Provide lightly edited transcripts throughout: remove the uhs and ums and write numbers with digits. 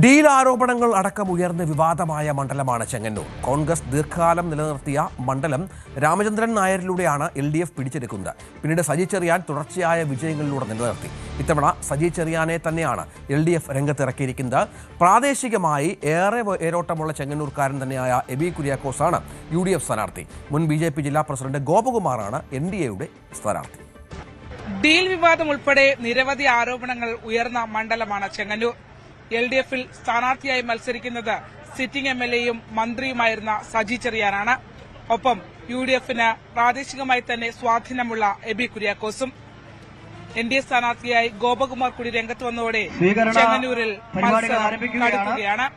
Deal ആരോപണങ്ങൾ അടക്കം ഉയർന്ന വിവാദമായ മണ്ഡലമാണ് ചെങ്ങന്നൂർ. കോൺഗ്രസ് ദീർഘകാലം നിലനിർത്തിയ മണ്ഡലം രാമചന്ദ്രൻ നായരിലൂടെയാണ് LDF പിടിച്ചെടുക്കുന്നത്. പിന്നീട് സജി ചെറിയാൻ തുടർച്ചയായ വിജയങ്ങളിലൂടെ നിലനിർത്തി. ഇത്തവണ സജി ചെറിയാനെ തന്നെയാണ് LDF രംഗത്തിറക്കിയിരിക്കുന്നത്. പ്രാദേശികമായി ഏറെ വേരോട്ടമുള്ള ചെങ്ങന്നൂർക്കാരൻ തന്നെയായ എബി കുര്യാക്കോസാണ് UDF സ്ഥാനാർത്ഥി. മുൻ BJP ജില്ലാ പ്രസിഡന്റ് ഗോപകുമാറാണ് NDAയുടെ സ്ഥാനാർത്ഥി. ഡീൽ വിവാദം ഉൾപ്പെടെ നിരവധി ആരോപണങ്ങൾ ഉയർന്ന മണ്ഡലമാണ് ചെങ്ങന്നൂർ. LDFിൽ സ്ഥാനാർത്ഥിയായി മത്സരിക്കുന്നത് സിറ്റിംഗ് MLAയും മന്ത്രിയുമായിരുന്ന സജി ചെറിയാനാണ്. ഒപ്പം UDFന് പ്രാദേശികമായി തന്നെ സ്വാധീനമുള്ള എബി കുര്യാക്കോസും. NDA സ്ഥാനാർത്ഥിയായി ഗോപകുമാർ കൂടി രംഗത്ത് വന്നതോടെ ചെങ്ങന്നൂരിൽ മത്സരം കടുക്കുകയാണ്.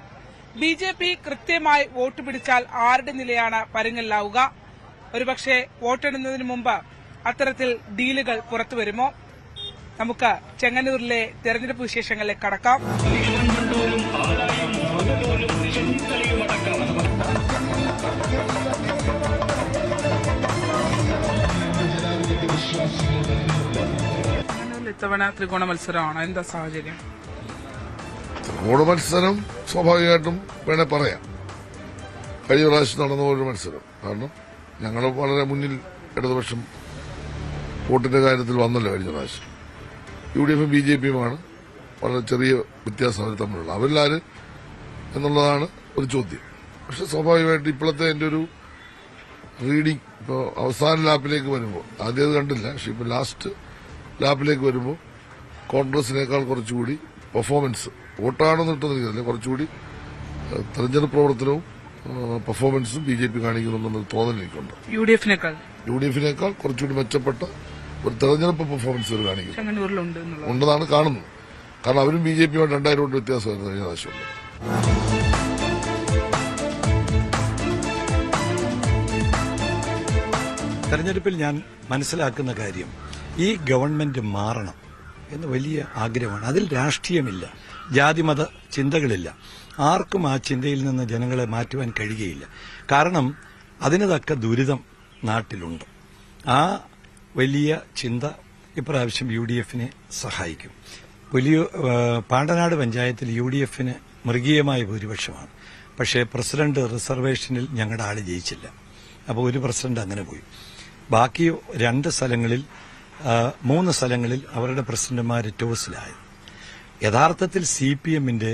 BJP കൃത്യമായി വോട്ട് പിടിച്ചാൽ ആരുടെ നിലയാണ് പരുങ്ങലിലാവുക? ഒരുപക്ഷെ വോട്ടെടുന്നതിന് മുമ്പ് അത്തരത്തിൽ ഡീലുകൾ പുറത്തുവരുമോ? നമുക്ക് ചെങ്ങന്നൂരിലെ തെരഞ്ഞെടുപ്പ് വിശേഷങ്ങളിലേക്ക് കടക്കാം. ചെങ്ങന്നൂരിൽ ഇത്തവണ ത്രികോണ മത്സരമാണ്. എന്താ സാഹചര്യം? ത്രികോണ മത്സരം സ്വാഭാവികമായിട്ടും വേണേ പറയാം. കഴിഞ്ഞ പ്രാവശ്യം നടന്ന ഒരു മത്സരം. കാരണം ഞങ്ങൾ വളരെ മുന്നിൽ ഇടതുപക്ഷം വോട്ടിന്റെ കാര്യത്തിൽ വന്നല്ലോ കഴിഞ്ഞ പ്രാവശ്യം. UDFും BJPയുമാണ് വളരെ ചെറിയ വ്യത്യാസം അവർ തമ്മിലുള്ള. അവരിലാര് എന്നുള്ളതാണ് ഒരു ചോദ്യം. പക്ഷെ സ്വാഭാവികമായിട്ട് ഇപ്പോഴത്തെ എന്റെ ഒരു റീഡിംഗ് ഇപ്പോൾ അവസാന ലാപ്പിലേക്ക് വരുമ്പോൾ, ആദ്യം അത് കണ്ടില്ല, പക്ഷെ ഇപ്പോൾ ലാസ്റ്റ് ലാപ്പിലേക്ക് വരുമ്പോൾ കോൺഗ്രസിനേക്കാൾ കുറച്ചുകൂടി പെർഫോമൻസ്, വോട്ടാണെന്ന് കിട്ടുന്നില്ല, കുറച്ചുകൂടി തെരഞ്ഞെടുപ്പ് പ്രവർത്തനവും പെർഫോമൻസും BJP കാണിക്കുന്നുണ്ടെന്നൊരു തോന്നൽ എനിക്കുണ്ട്. UDFിനേക്കാൾ കുറച്ചുകൂടി മെച്ചപ്പെട്ട ഒരു തെരഞ്ഞെടുപ്പ് പെർഫോമൻസ് അവർ കാണിക്കും ഉണ്ടെന്നാണ് കാണുന്നത്. കാരണം അവരും BJPയുമായിട്ട് 2000 വോട്ട് വ്യത്യാസമായിരുന്നു കഴിഞ്ഞ പ്രാവശ്യം. തെരഞ്ഞെടുപ്പിൽ ഞാൻ മനസ്സിലാക്കുന്ന കാര്യം, ഈ ഗവൺമെന്റ് മാറണം എന്ന് വലിയ ആഗ്രഹമാണ്. അതിൽ രാഷ്ട്രീയമില്ല, ജാതിമത ചിന്തകളില്ല. ആർക്കും ആ ചിന്തയിൽ നിന്ന് ജനങ്ങളെ മാറ്റുവാൻ കഴിയുകയില്ല. കാരണം അതിന് തക്ക ദുരിതം നാട്ടിലുണ്ട്. ആ വലിയ ചിന്ത ഇപ്രാവശ്യം UDFനെ സഹായിക്കും. വലിയ പാണ്ടനാട് പഞ്ചായത്തിൽ UDFന് മൃഗീയമായ ഭൂരിപക്ഷമാണ്. പക്ഷേ പ്രസിഡന്റ് റിസർവേഷനിൽ ഞങ്ങളുടെ ആള് ജയിച്ചില്ല. അപ്പോൾ ഒരു പ്രസിഡന്റ് അങ്ങനെ പോയി. ബാക്കി 2 സ്ഥലങ്ങളിൽ 3 സ്ഥലങ്ങളിൽ അവരുടെ പ്രസിഡന്റുമാർ ടോസിലായി. യഥാർത്ഥത്തിൽ CPMന്റെ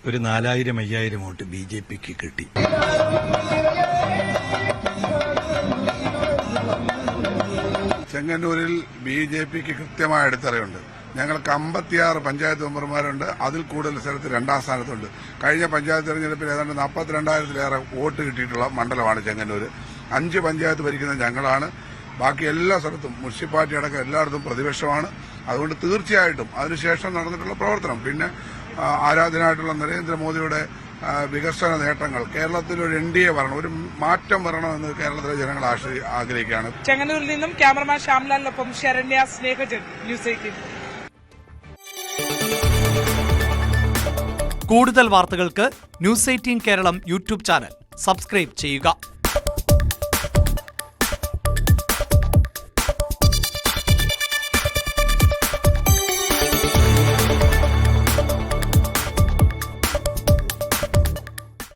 ഒരു 4000-5000 വോട്ട് BJPക്ക് കിട്ടി. ചെങ്ങന്നൂരിൽ BJPക്ക് കൃത്യമായ അടിത്തറയുണ്ട്. ഞങ്ങൾക്ക് 56 പഞ്ചായത്ത് മെമ്പർമാരുണ്ട്. അതിൽ കൂടുതൽ സ്ഥലത്ത് 2ാം സ്ഥാനത്തുണ്ട്. കഴിഞ്ഞ പഞ്ചായത്ത് തെരഞ്ഞെടുപ്പിൽ ഏതാണ്ട് 42,000-ലേറെ വോട്ട് കിട്ടിയിട്ടുള്ള മണ്ഡലമാണ് ചെങ്ങന്നൂർ. 5 പഞ്ചായത്ത് ഭരിക്കുന്നത് ഞങ്ങളാണ്. ബാക്കി എല്ലാ സ്ഥലത്തും മുനിസിപ്പാലിറ്റി അടക്കം എല്ലായിടത്തും പ്രതിപക്ഷമാണ്. അതുകൊണ്ട് തീർച്ചയായിട്ടും അതിനുശേഷം നടന്നിട്ടുള്ള പ്രവർത്തനം, പിന്നെ ആരാധനായിട്ടുള്ള നരേന്ദ്രമോദിയുടെ വികസന നേട്ടങ്ങൾ, കേരളത്തിൽ ഒരു NDA വരണം, ഒരു മാറ്റം വരണമെന്ന് കേരളത്തിലെ ജനങ്ങൾ ആഗ്രഹിക്കുകയാണ്. ചെങ്ങന്നൂരിൽ നിന്നും ക്യാമറമാൻ ശ്യാംലാലിനൊപ്പം ശരണ്യ, സ്നേഹജൻ, ന്യൂസ് 18. കൂടുതൽ വാർത്തകൾക്ക് news 18 Keralam YouTube channel subscribe ചെയ്യുക.